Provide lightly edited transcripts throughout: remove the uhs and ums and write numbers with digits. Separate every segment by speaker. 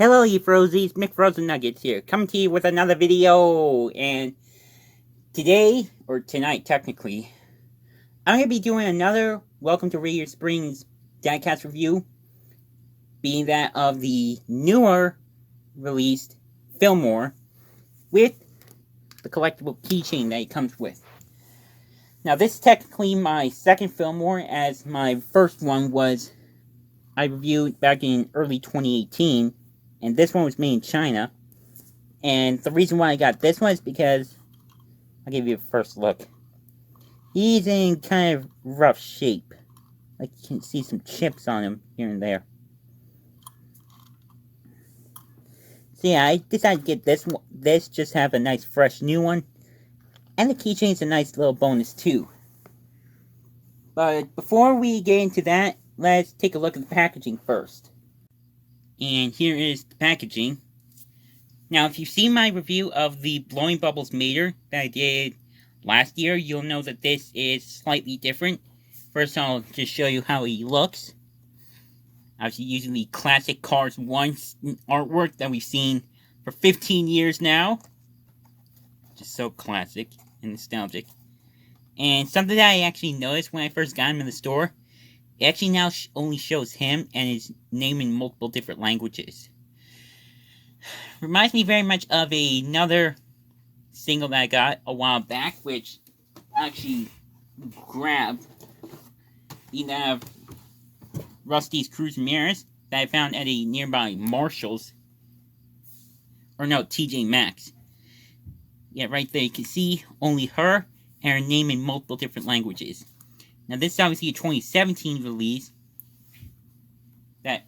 Speaker 1: Hello, you Frozies, McFrozen Nuggets here, coming to you with another video, and today, or tonight technically, I'm going to be doing another Welcome to Radiator Springs diecast review, being that of the newer released Fillmore, with the collectible keychain that it comes with. Now this is technically my second Fillmore, as my first one was, I reviewed back in early 2018, and this one was made in China. And the reason why I got this one is because, I'll give you a first look. He's in kind of rough shape. Like you can see some chips on him here and there. So yeah, I decided to get this one. This just have a nice fresh new one. And the keychain's a nice little bonus too. But before we get into that, let's take a look at the packaging first. And here is the packaging. Now, if you've seen my review of the Blowing Bubbles Mater that I did last year, you'll know that this is slightly different. First, I'll just show you how he looks. Obviously, using the classic Cars 1 artwork that we've seen for 15 years now. Just so classic and nostalgic. And something that I actually noticed when I first got him in the store, it actually now only shows him and his name in multiple different languages. Reminds me very much of another single that I got a while back, which I actually grabbed. You have Rusty's Cruise Mirrors that I found at a nearby Marshall's. Or no, TJ Maxx. Yeah, right there you can see only her and her name in multiple different languages. Now this is obviously a 2017 release that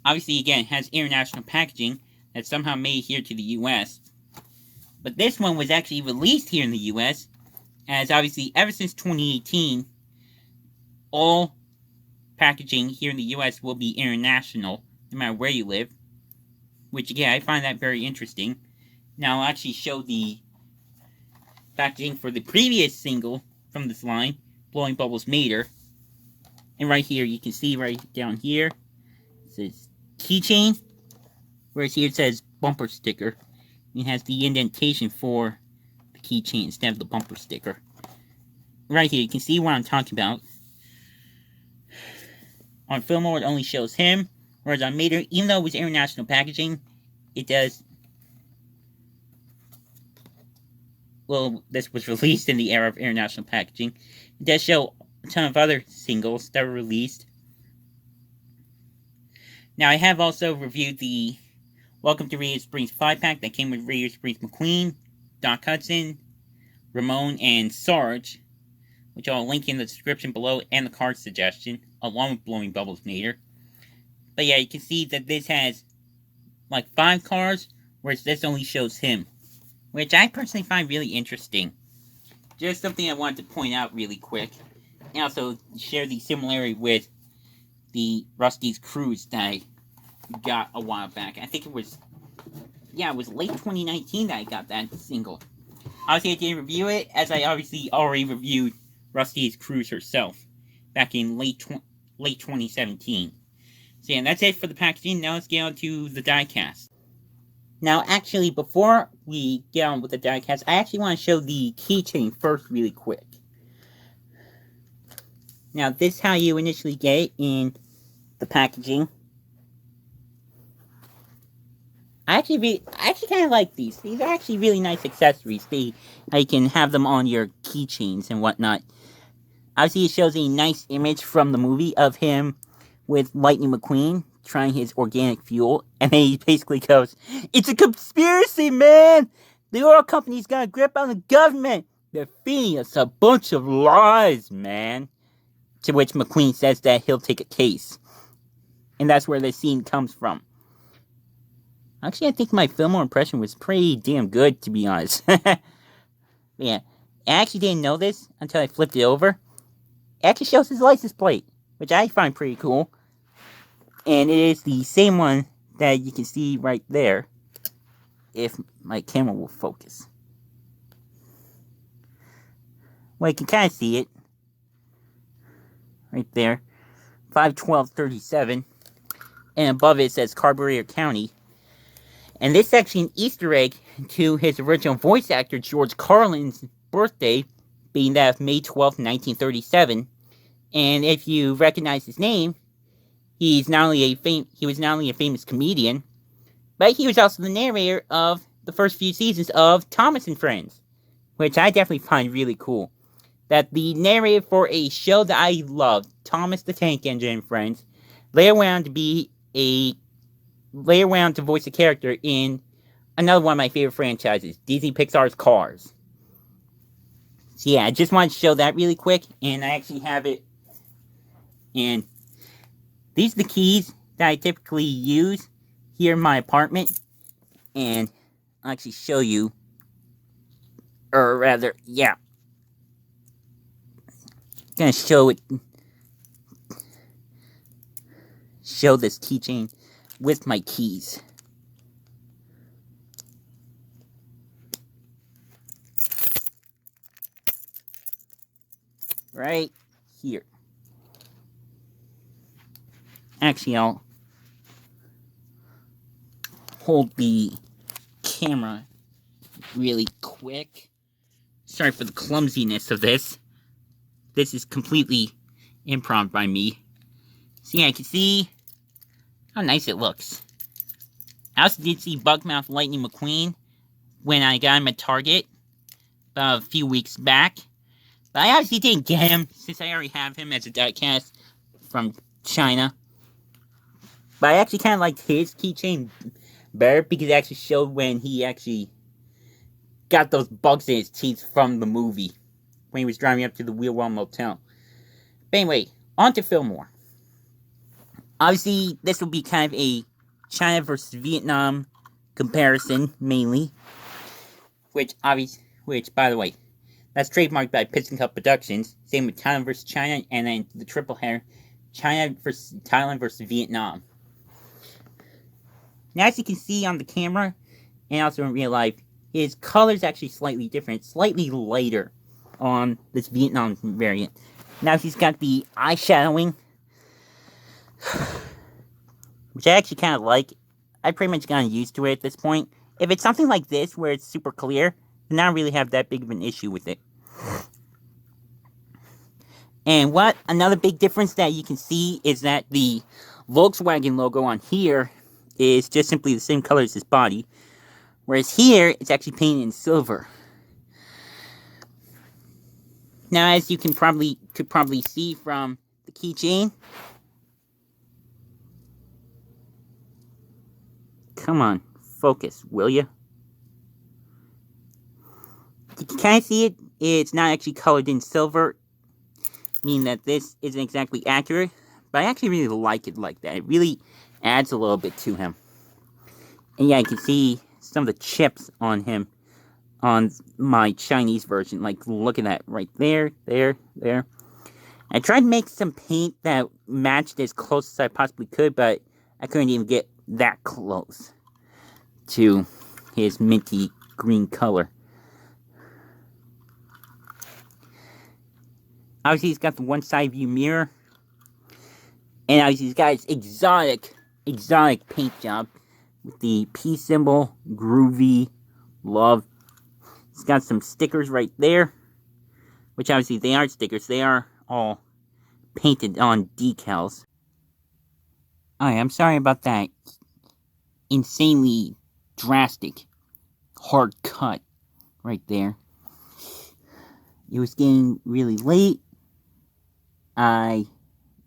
Speaker 1: obviously again has international packaging that somehow made it here to the US. But this one was actually released here in the US, as obviously ever since 2018 all packaging here in the US will be international no matter where you live. Which again, I find that very interesting. Now I'll actually show the packaging for the previous single from this line, Blowing Bubbles Mater. And right here, you can see right down here, it says Keychain. Whereas here it says bumper sticker. It has the indentation for the keychain instead of the bumper sticker. Right here, you can see what I'm talking about. On Fillmore, it only shows him. Whereas on Mater, even though it was international packaging, it does... Well, this was released in the era of international packaging. It does show a ton of other singles that were released. Now, I have also reviewed the Welcome to Radiator Springs 5-pack that came with Radiator Springs McQueen, Doc Hudson, Ramon, and Sarge, which I'll link in the description below and the card suggestion, along with Blowing Bubbles Mater. But yeah, you can see that this has like 5 cards, whereas this only shows him, which I personally find really interesting. Just something I wanted to point out really quick, and also share the similarity with the Rusty's Cruise that I got a while back. I think it was, yeah, it was late 2019 that I got that single. Obviously, I didn't review it, as I obviously already reviewed Rusty's Cruise herself back in late 2017. So yeah, that's it for the packaging. Now let's get on to the diecast. Now, actually, before we get on with the diecast, I actually want to show the keychain first really quick. Now, this is how you initially get it in the packaging. I actually kind of like these. These are actually really nice accessories. You can have them on your keychains and whatnot. Obviously, it shows a nice image from the movie of him with Lightning McQueen trying his organic fuel, and then he basically goes, "It's a conspiracy, man! The oil company's got a grip on the government! They're feeding us a bunch of lies, man!" To which McQueen says that he'll take a case. And that's where the scene comes from. Actually, I think my Fillmore impression was pretty damn good, to be honest. Yeah, I actually didn't know this until I flipped it over. It actually shows his license plate, which I find pretty cool. And it is the same one that you can see right there, if my camera will focus. Well, you can kind of see it. Right there. 5/12/37. and above it says Carburetor County. And this is actually an Easter egg to his original voice actor George Carlin's birthday, being that of May 12th, 1937. And if you recognize his name, he was not only a famous comedian, but he was also the narrator of the first few seasons of Thomas and Friends, which I definitely find really cool. That the narrator for a show that I love, Thomas the Tank Engine and Friends, later went on to voice a character in another one of my favorite franchises, Disney Pixar's Cars. So yeah, I just wanted to show that really quick, and I actually have it. And these are the keys that I typically use here in my apartment, and I'll actually show you, or rather, yeah, I'm gonna show this keychain with my keys. Right here. Actually, I'll hold the camera really quick. Sorry for the clumsiness of this. This is completely improv by me. See, I can see how nice it looks. I also did see Bugmouth Lightning McQueen when I got him at Target about a few weeks back. But I obviously didn't get him since I already have him as a diecast from China. But I actually kind of liked his keychain better because it actually showed when he actually got those bugs in his teeth from the movie when he was driving up to the Wheelwell Motel. But anyway, on to Fillmore. Obviously, this will be kind of a China versus Vietnam comparison, mainly. Which, by the way, that's trademarked by Piston Cup Productions. Same with Thailand versus China, and then the triple header, China versus Thailand versus Vietnam. Now, as you can see on the camera, and also in real life, his color is actually slightly different, slightly lighter on this Vietnam variant. Now he's got the eyeshadowing, which I actually kind of like. I pretty much gotten used to it at this point. If it's something like this, where it's super clear, then I don't really have that big of an issue with it. And another big difference that you can see is that the Volkswagen logo on here is just simply the same color as his body, whereas here, it's actually painted in silver. Now, as you could probably see from the keychain, come on, focus, will you? You can kind of see it. It's not actually colored in silver, meaning that this isn't exactly accurate, but I actually really like it like that. It really adds a little bit to him. And yeah, you can see some of the chips on him on my Chinese version. Like, look at that right there, there. I tried to make some paint that matched as close as I possibly could, but I couldn't even get that close to his minty green color. Obviously, he's got the one side view mirror. And obviously, he's got his exotic paint job with the P symbol, groovy, love. He's got some stickers right there, which obviously they aren't stickers. They are all painted on decals. Alright, I'm sorry about that insanely drastic hard cut right there. It was getting really late.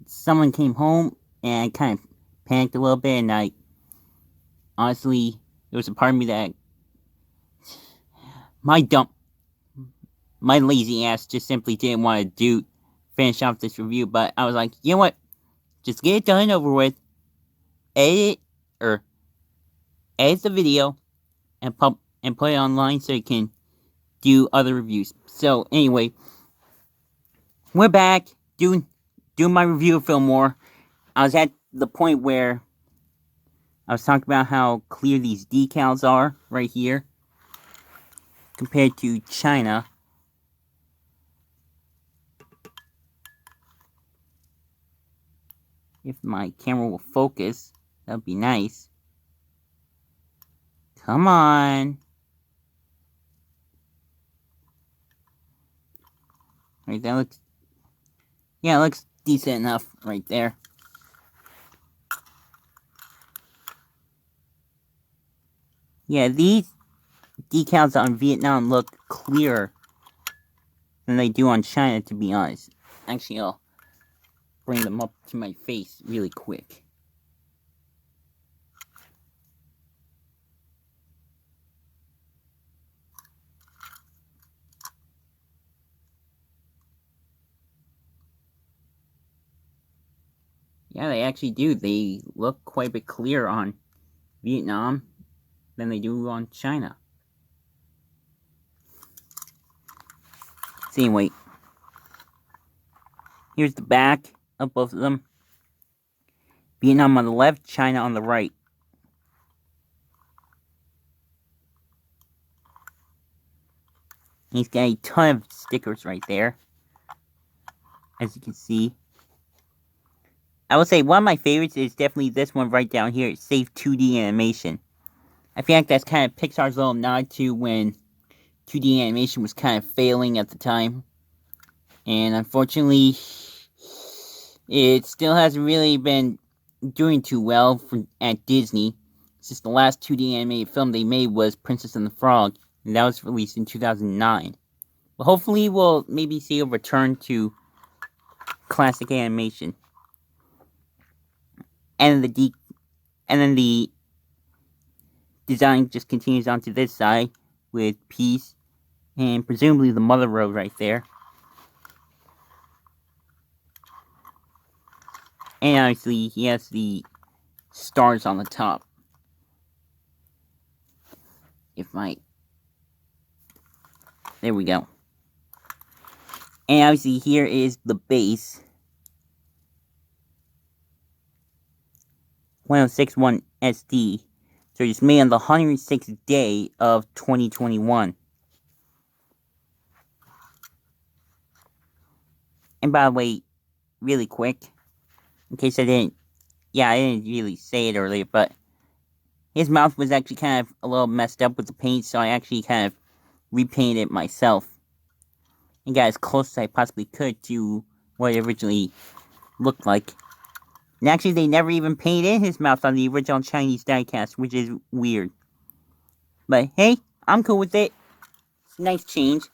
Speaker 1: Someone came home and I kind of panicked a little bit, and honestly, there was a part of me that my lazy ass just simply didn't want to finish off this review, but I was like, you know what, just get it done and over with, edit the video, and put it online so you can do other reviews. So anyway, we're back doing my review of Fillmore. I was at the point where I was talking about how clear these decals are right here compared to China. If my camera will focus, That'd be nice. Come on. Right, that looks... Yeah, it looks decent enough right there. Yeah, these decals on Vietnam look clearer than they do on China, to be honest. Actually, I'll bring them up to my face really quick. Yeah, they actually do. They look quite a bit clearer on Vietnam than they do on China. So anyway, here's the back of both of them. Vietnam on the left, China on the right. He's got a ton of stickers right there, as you can see. I would say one of my favorites is definitely this one right down here. It's Safe 2D Animation. I feel like that's kind of Pixar's little nod to when 2D animation was kind of failing at the time. And unfortunately, it still hasn't really been doing too well at Disney. Since the last 2D animated film they made was Princess and the Frog, and that was released in 2009. But hopefully we'll maybe see a return to classic animation. And then the design just continues onto this side with Peace and presumably the Mother Road right there. And obviously he has the stars on the top. There we go. And obviously here is the base. 1061 SD. So it's made on the 106th day of 2021. And by the way, really quick, in case I didn't really say it earlier, but his mouth was actually kind of a little messed up with the paint, so I actually kind of repainted it myself. And got as close as I possibly could to what it originally looked like. And actually, they never even painted in his mouth on the original Chinese diecast, which is weird. But hey, I'm cool with it. It's a nice change.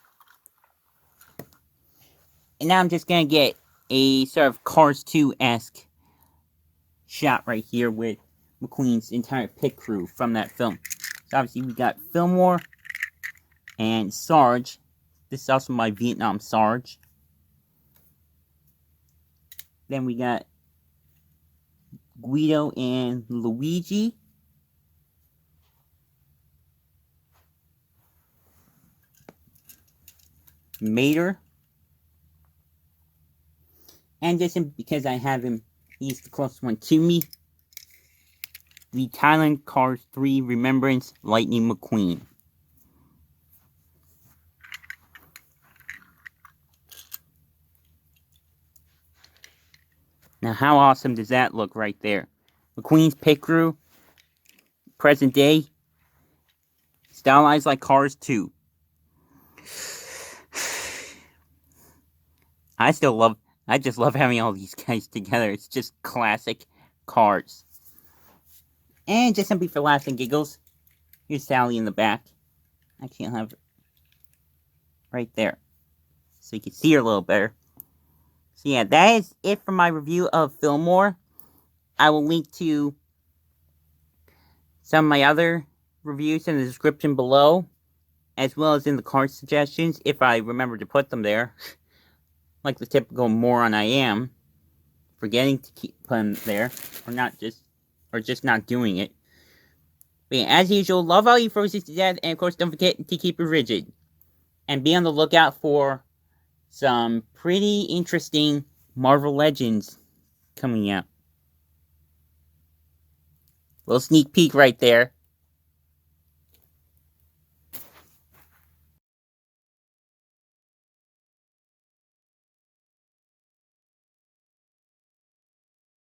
Speaker 1: And now I'm just gonna get a sort of Cars 2-esque shot right here with McQueen's entire pit crew from that film. So obviously we got Fillmore and Sarge. This is also my Vietnam Sarge. Then we got Guido and Luigi. Mater. And just because I have him, he's the closest one to me. The Thailand Cars 3 Remembrance Lightning McQueen. Now, how awesome does that look right there? McQueen's pit crew, present day, stylized like Cars 2. I just love having all these guys together. It's just classic Cars. And just simply for laughs and giggles, here's Sally in the back. Actually, I'll have her right there, so you can see her a little better. So yeah, that is it for my review of Fillmore. I will link to some of my other reviews in the description below, as well as in the card suggestions, if I remember to put them there. Like the typical moron I am, forgetting to put them there, or just not doing it. But yeah, as usual, love all you frozen to death, and of course don't forget to keep it rigid. And be on the lookout for some pretty interesting Marvel Legends coming out. Little sneak peek right there.